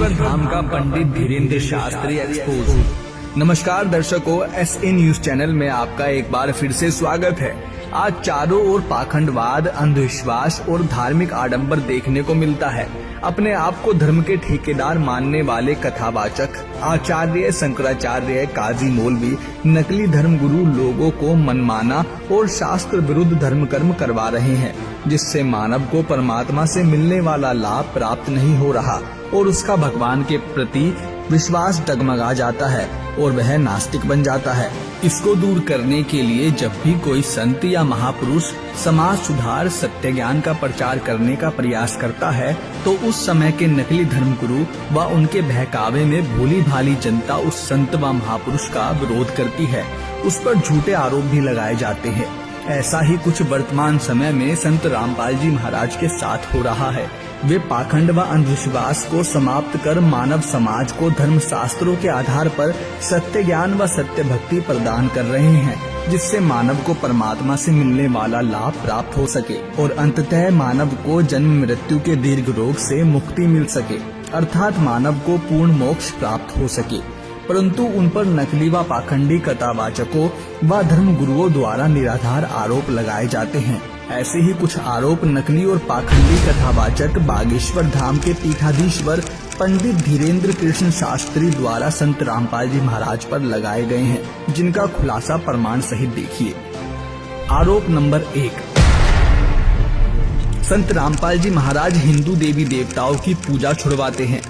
बागेश्वर धाम का पंडित धीरेन्द्र शास्त्री एक्सपोज। नमस्कार दर्शकों, SA न्यूज चैनल में आपका एक बार फिर से स्वागत है। आज चारों ओर पाखंडवाद, अंधविश्वास और धार्मिक आडंबर देखने को मिलता है। अपने आप को धर्म के ठेकेदार मानने वाले कथावाचक, आचार्य, शंकराचार्य, काजी, मौलवी, नकली धर्म गुरु लोगों को मनमाना और शास्त्र विरुद्ध धर्म कर्म करवा रहे हैं, जिससे मानव को परमात्मा से मिलने वाला लाभ प्राप्त नहीं हो रहा और उसका भगवान के प्रति विश्वास डगमगा जाता है और वह नास्तिक बन जाता है। इसको दूर करने के लिए जब भी कोई संत या महापुरुष समाज सुधार, सत्य ज्ञान का प्रचार करने का प्रयास करता है, तो उस समय के नकली धर्मगुरु व उनके बहकावे में भोली भाली जनता उस संत व महापुरुष का विरोध करती है। उस पर झूठे आरोप भी लगाए जाते हैं। ऐसा ही कुछ वर्तमान समय में संत रामपाल जी महाराज के साथ हो रहा है। वे पाखंड व अंधविश्वास को समाप्त कर मानव समाज को धर्म शास्त्रों के आधार पर सत्य ज्ञान व सत्य भक्ति प्रदान कर रहे हैं, जिससे मानव को परमात्मा से मिलने वाला लाभ प्राप्त हो सके और अंततः मानव को जन्म मृत्यु के दीर्घ रोग से मुक्ति मिल सके, अर्थात मानव को पूर्ण मोक्ष प्राप्त हो सके। परंतु उन पर नकली व पाखंडी कथावाचकों व धर्म गुरुओं द्वारा निराधार आरोप लगाए जाते हैं। ऐसे ही कुछ आरोप नकली और पाखंडी कथावाचक बागेश्वर धाम के पीठाधीश्वर पंडित धीरेन्द्र कृष्ण शास्त्री द्वारा संत रामपाल जी महाराज पर लगाए गए हैं, जिनका खुलासा प्रमाण सहित देखिए। आरोप नंबर 1, संत रामपाल जी महाराज हिंदू देवी देवताओं की पूजा छुड़वाते हैं।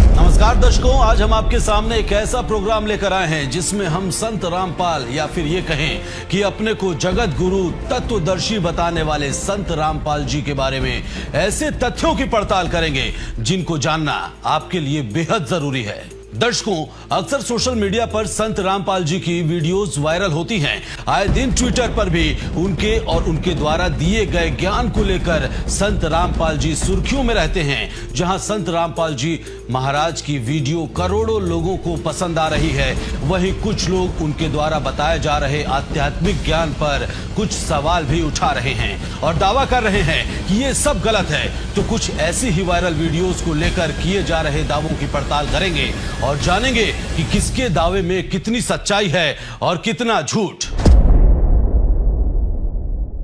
नमस्कार दर्शकों, आज हम आपके सामने एक ऐसा प्रोग्राम लेकर आए हैं जिसमें हम संत रामपाल या फिर ये कहें कि अपने को जगत गुरु तत्वदर्शी बताने वाले संत रामपाल जी के बारे में ऐसे तथ्यों की पड़ताल करेंगे जिनको जानना आपके लिए बेहद जरूरी है। दर्शकों, अक्सर सोशल मीडिया पर संत रामपाल जी की वीडियोस वायरल होती हैं। आए दिन ट्विटर पर भी उनके और उनके द्वारा दिए गए ज्ञान को लेकर संत रामपाल जी सुर्खियों में रहते हैं। जहां संत रामपाल जी महाराज की वीडियो करोड़ों लोगों को पसंद आ रही है, वहीं कुछ लोग उनके द्वारा बताए जा रहे आध्यात्मिक ज्ञान पर कुछ सवाल भी उठा रहे हैं और दावा कर रहे हैं कि ये सब गलत है। तो कुछ ऐसी ही वायरल वीडियोस को लेकर किए जा रहे दावों की पड़ताल करेंगे और जानेंगे कि किसके दावे में कितनी सच्चाई है और कितना झूठ।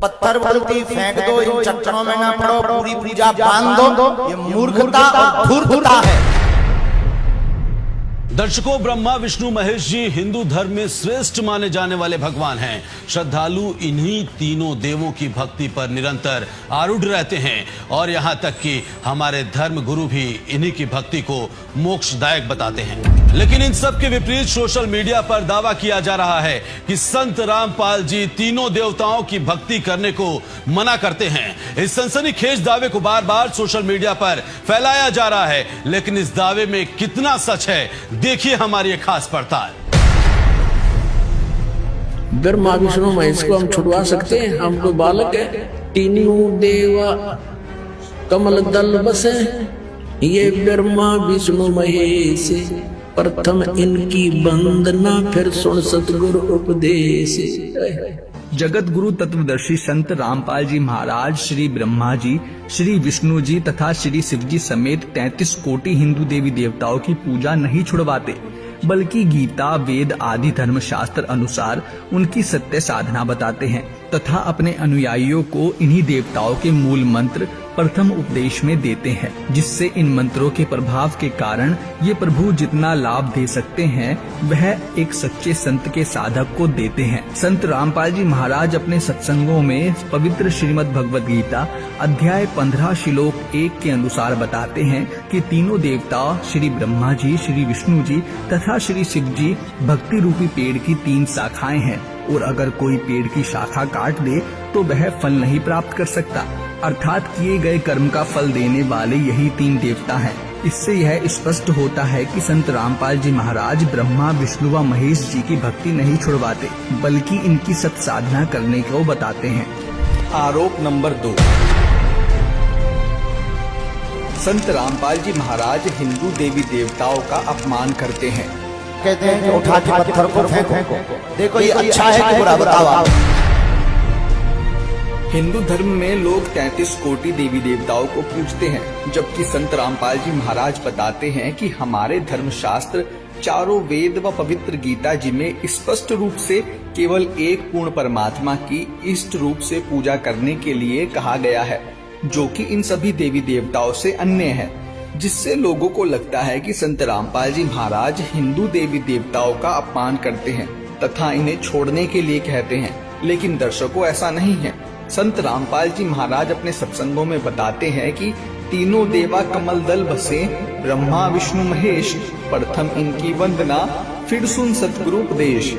पत्थर बल्टी फेंक दो, इन चट्टानों में ना पड़ो, पूरी पूजा बांध दो, ये मूर्खता और धूर्तता है। दर्शकों, ब्रह्मा विष्णु महेश जी हिंदू धर्म में श्रेष्ठ माने जाने वाले भगवान हैं। श्रद्धालु इन्हीं तीनों देवों की भक्ति पर निरंतर आरूढ़ रहते हैं और यहाँ तक कि हमारे धर्म गुरु भी इन्हीं की भक्ति को मोक्षदायक बताते हैं। लेकिन इन सब के विपरीत सोशल मीडिया पर दावा किया जा रहा है कि संत रामपाल जी तीनों देवताओं की भक्ति करने को मना करते हैं। इस सनसनीखेज दावे को बार बार सोशल मीडिया पर फैलाया जा रहा है, लेकिन इस दावे में कितना सच है, देखिए हमारी एक खास पड़ताल। ब्रह्मा विष्णु महेश को हम छुड़वा सकते हैं, हम तो बालक है। तीनों देवा कमल दल बसे, ये ब्रह्मा विष्णु महेश, प्रथम इनकी वंदना फिर सुन सतगुरु उपदेश। जगत गुरु तत्वदर्शी संत रामपाल जी महाराज श्री ब्रह्मा जी, श्री विष्णु जी तथा श्री शिव जी समेत 33 कोटि हिंदू देवी देवताओं की पूजा नहीं छुड़वाते, बल्कि गीता, वेद आदि धर्म शास्त्र अनुसार उनकी सत्य साधना बताते हैं तथा अपने अनुयायियों को इन्हीं देवताओं के मूल मंत्र प्रथम उपदेश में देते हैं, जिससे इन मंत्रों के प्रभाव के कारण ये प्रभु जितना लाभ दे सकते हैं वह एक सच्चे संत के साधक को देते हैं। संत रामपाल जी महाराज अपने सत्संगों में पवित्र श्रीमद् भगवद गीता अध्याय 15 श्लोक 1 के अनुसार बताते हैं कि तीनों देवता श्री ब्रह्मा जी, श्री विष्णु जी तथा श्री शिव जी भक्ति रूपी पेड़ की 3 शाखाएं हैं और अगर कोई पेड़ की शाखा काट दे तो वह फल नहीं प्राप्त कर सकता, अर्थात किए गए कर्म का फल देने वाले यही 3 देवता हैं। इससे यह स्पष्ट होता है कि संत रामपाल जी महाराज ब्रह्मा विष्णु व महेश जी की भक्ति नहीं छुड़वाते, बल्कि इनकी सत साधना करने को बताते हैं। आरोप नंबर 2, संत रामपाल जी महाराज हिंदू देवी देवताओं का अपमान करते हैं। कहते हैं कि उठा के पत्थर को फेंको, देखो ये अच्छा है कि बुरा, बताओ आप। हिंदू धर्म में लोग 33 कोटि देवी देवताओं को पूजते हैं, जबकि संत रामपाल जी महाराज बताते हैं कि हमारे धर्म शास्त्र चारों वेद व पवित्र गीता जी में स्पष्ट रूप से केवल एक पूर्ण परमात्मा की इष्ट रूप से पूजा करने के लिए कहा गया है, जो कि इन सभी देवी देवताओं से अन्य है, जिससे लोगों को लगता है कि संत रामपाल जी महाराज हिंदू देवी देवताओं का अपमान करते हैं तथा इन्हें छोड़ने के लिए कहते हैं। लेकिन दर्शकों, ऐसा नहीं है। संत रामपाल जी महाराज अपने सत्संगों में बताते हैं कि तीनों देवा कमल दल बसे, ब्रह्मा विष्णु महेश, प्रथम इनकी वंदना, फिर सुन सतगुरु उपदेश।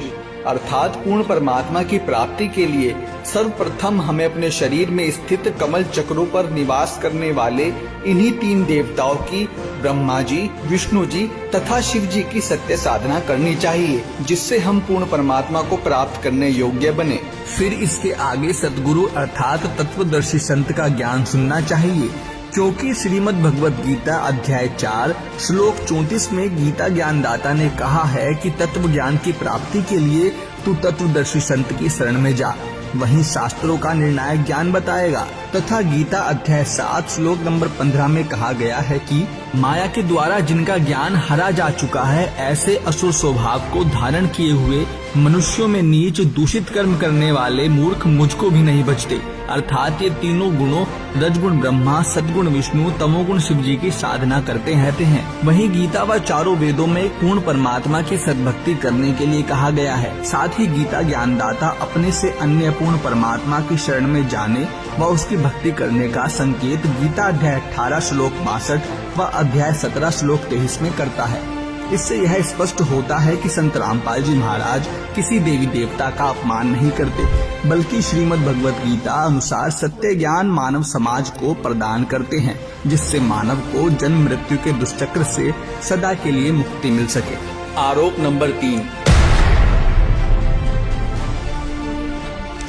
अर्थात पूर्ण परमात्मा की प्राप्ति के लिए सर्वप्रथम हमें अपने शरीर में स्थित कमल चक्रों पर निवास करने वाले इन्हीं तीन देवताओं की, ब्रह्मा जी, विष्णु जी तथा शिव जी की सत्य साधना करनी चाहिए, जिससे हम पूर्ण परमात्मा को प्राप्त करने योग्य बने। फिर इसके आगे सतगुरु अर्थात तत्वदर्शी संत का ज्ञान सुनना चाहिए, क्योंकि श्रीमद् भगवत गीता अध्याय 4 श्लोक 34 में गीता ज्ञानदाता ने कहा है कि तत्व ज्ञान की प्राप्ति के लिए तू तत्वदर्शी संत की शरण में जा, वहीं शास्त्रों का निर्णायक ज्ञान बताएगा। तथा गीता अध्याय 7 श्लोक नंबर 15 में कहा गया है कि माया के द्वारा जिनका ज्ञान हरा जा चुका है, ऐसे असुर स्वभाव को धारण किए हुए मनुष्यों में नीच दूषित कर्म करने वाले मूर्ख मुझको भी नहीं बचते। अर्थात ये तीनों गुणों रजगुण ब्रह्मा, सद्गुण विष्णु, तमोगुण शिव जी की साधना करते रहते हैं। वहीं गीता व चारों वेदों में पूर्ण परमात्मा की सद्भक्ति करने के लिए कहा गया है। साथ ही गीता ज्ञानदाता अपने से अन्य पूर्ण परमात्मा की शरण में जाने व उसकी भक्ति करने का संकेत गीता अध्याय 18 श्लोक 62 व अध्याय 17 श्लोक 23 में करता है। इससे यह स्पष्ट होता है कि संत रामपाल जी महाराज किसी देवी देवता का अपमान नहीं करते, बल्कि श्रीमद् भगवत गीता अनुसार सत्य ज्ञान मानव समाज को प्रदान करते हैं, जिससे मानव को जन्म मृत्यु के दुष्चक्र से सदा के लिए मुक्ति मिल सके। आरोप नंबर 3,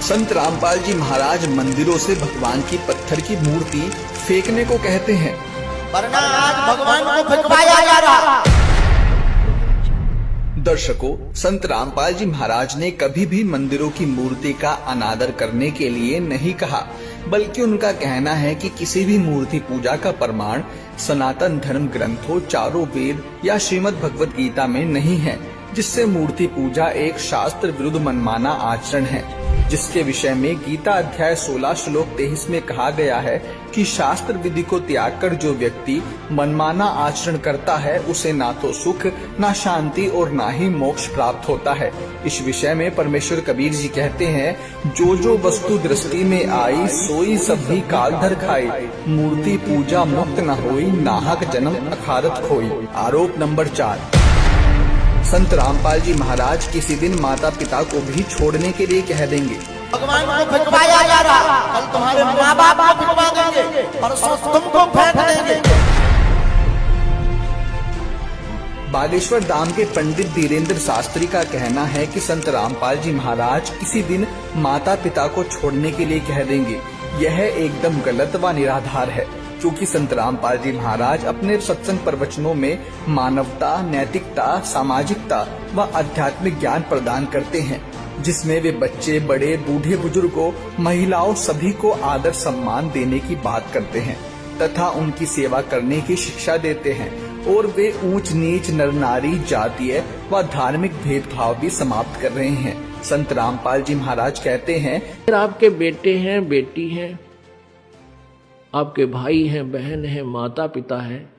संत रामपाल जी महाराज मंदिरों से भगवान की पत्थर की मूर्ति फेंकने को कहते हैं, वरना आज भगवान को फेंकवाया जा रहा। दर्शकों, संत रामपाल जी महाराज ने कभी भी मंदिरों की मूर्ति का अनादर करने के लिए नहीं कहा, बल्कि उनका कहना है कि किसी भी मूर्ति पूजा का प्रमाण सनातन धर्म ग्रंथों, चारों वेद या श्रीमद् भगवत गीता में नहीं है, जिससे मूर्ति पूजा एक शास्त्र विरुद्ध मनमाना आचरण है, जिसके विषय में गीता अध्याय 16 श्लोक 23 में कहा गया है कि शास्त्र विधि को त्याग कर जो व्यक्ति मनमाना आचरण करता है, उसे ना तो सुख, ना शांति और ना ही मोक्ष प्राप्त होता है। इस विषय में परमेश्वर कबीर जी कहते हैं, जो जो वस्तु दृष्टि में आई, सोई सभी काल धर खाई, मूर्ति पूजा मुक्त न होई, नाहक जन्म अखारत खोई। आरोप नंबर 4, संत रामपाल जी महाराज किसी दिन माता पिता को भी छोड़ने के लिए कह देंगे। भगवान को फेंकवाया जा रहा, कल तुम्हारे माँ बाप को फेंकवा देंगे, परसों तुमको फेंक देंगे। बागेश्वर धाम के पंडित धीरेन्द्र शास्त्री का कहना है कि संत रामपाल जी महाराज किसी दिन माता पिता को छोड़ने के लिए कह देंगे। यह एकदम गलत व निराधार है, क्योंकि संत रामपाल जी महाराज अपने सत्संग प्रवचनों में मानवता, नैतिकता, सामाजिकता व आध्यात्मिक ज्ञान प्रदान करते हैं, जिसमें वे बच्चे, बड़े, बूढ़े, बुजुर्गों, महिलाओं सभी को आदर सम्मान देने की बात करते हैं तथा उनकी सेवा करने की शिक्षा देते हैं, और वे ऊंच नीच, नर नारी, जातीय व धार्मिक भेदभाव भी समाप्त कर रहे हैं। संत रामपाल जी महाराज कहते हैं, आपके बेटे हैं, बेटी हैं, आपके भाई हैं, बहन हैं, माता पिता हैं,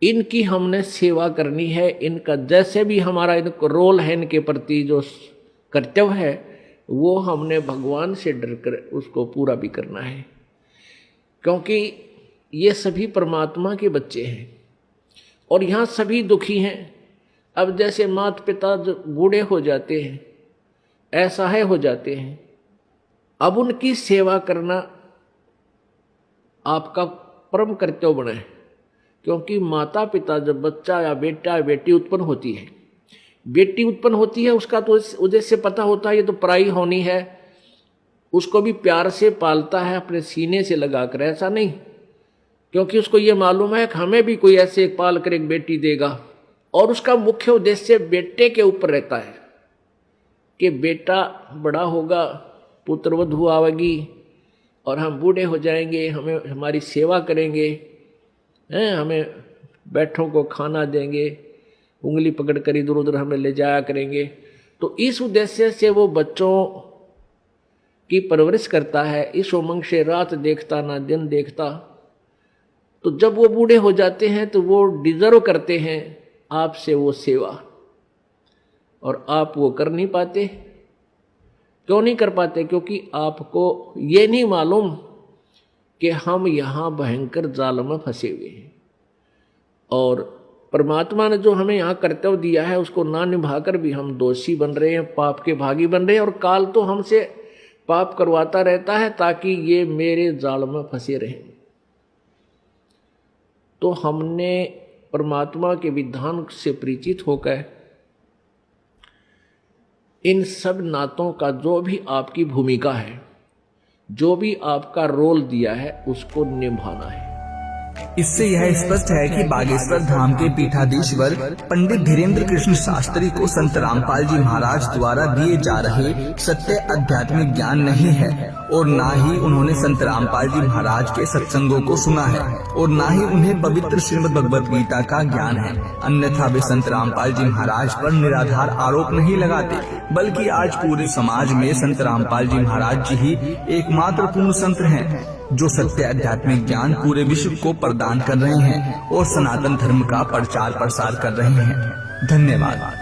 इनकी हमने सेवा करनी है। इनका जैसे भी हमारा इनको रोल है, इनके प्रति जो कर्तव्य है, वो हमने भगवान से डर कर उसको पूरा भी करना है, क्योंकि ये सभी परमात्मा के बच्चे हैं और यहाँ सभी दुखी हैं। अब जैसे माता पिता जो बूढ़े हो जाते हैं, असहाय हो जाते हैं, अब उनकी सेवा करना आपका परम कर्तव्य बना है, क्योंकि माता पिता जब बच्चा या बेटा या बेटी उत्पन्न होती है, बेटी उत्पन्न होती है, उसका तो उद्देश्य पता होता है ये तो पराई होनी है, उसको भी प्यार से पालता है, अपने सीने से लगा कर। ऐसा नहीं, क्योंकि उसको ये मालूम है कि हमें भी कोई ऐसे एक पाल कर एक बेटी देगा, और उसका मुख्य उद्देश्य बेटे के ऊपर रहता है कि बेटा बड़ा होगा, पुत्रवधू आवेगी और हम बूढ़े हो जाएंगे, हमें हमारी सेवा करेंगे, हैं, हमें बैठों को खाना देंगे, उंगली पकड़ कर इधर उधर हमें ले जाया करेंगे। तो इस उद्देश्य से वो बच्चों की परवरिश करता है, इस उमंग से रात देखता ना दिन देखता। तो जब वो बूढ़े हो जाते हैं तो वो डिजर्व करते हैं आपसे वो सेवा, और आप वो कर नहीं पाते। क्यों नहीं कर पाते? क्योंकि आपको ये नहीं मालूम कि हम यहाँ भयंकर जाल में फंसे हुए हैं, और परमात्मा ने जो हमें यहाँ कर्तव्य दिया है उसको ना निभाकर भी हम दोषी बन रहे हैं, पाप के भागी बन रहे हैं, और काल तो हमसे पाप करवाता रहता है ताकि ये मेरे जाल में फंसे रहें। तो हमने परमात्मा के विधान से परिचित होकर इन सब नातों का जो भी आपकी भूमिका है, जो भी आपका रोल दिया है, उसको निभाना है। इससे यह स्पष्ट है कि बागेश्वर धाम के पीठाधीश्वर पंडित धीरेन्द्र कृष्ण शास्त्री को संत रामपाल जी महाराज द्वारा दिए जा रहे सत्य आध्यात्मिक ज्ञान नहीं है, और ना ही उन्होंने संत रामपाल जी महाराज के सत्संगों को सुना है, और ना ही उन्हें पवित्र श्रीमद् भगवत गीता का ज्ञान है। अन्यथा वे संत रामपाल जी महाराज पर निराधार आरोप नहीं लगाते, बल्कि आज पूरे समाज में संत रामपाल जी महाराज जी ही एकमात्र पूर्ण संत हैं जो सत्य आध्यात्मिक ज्ञान पूरे विश्व को प्रदान कर रहे हैं और सनातन धर्म का प्रचार प्रसार कर रहे हैं। धन्यवाद।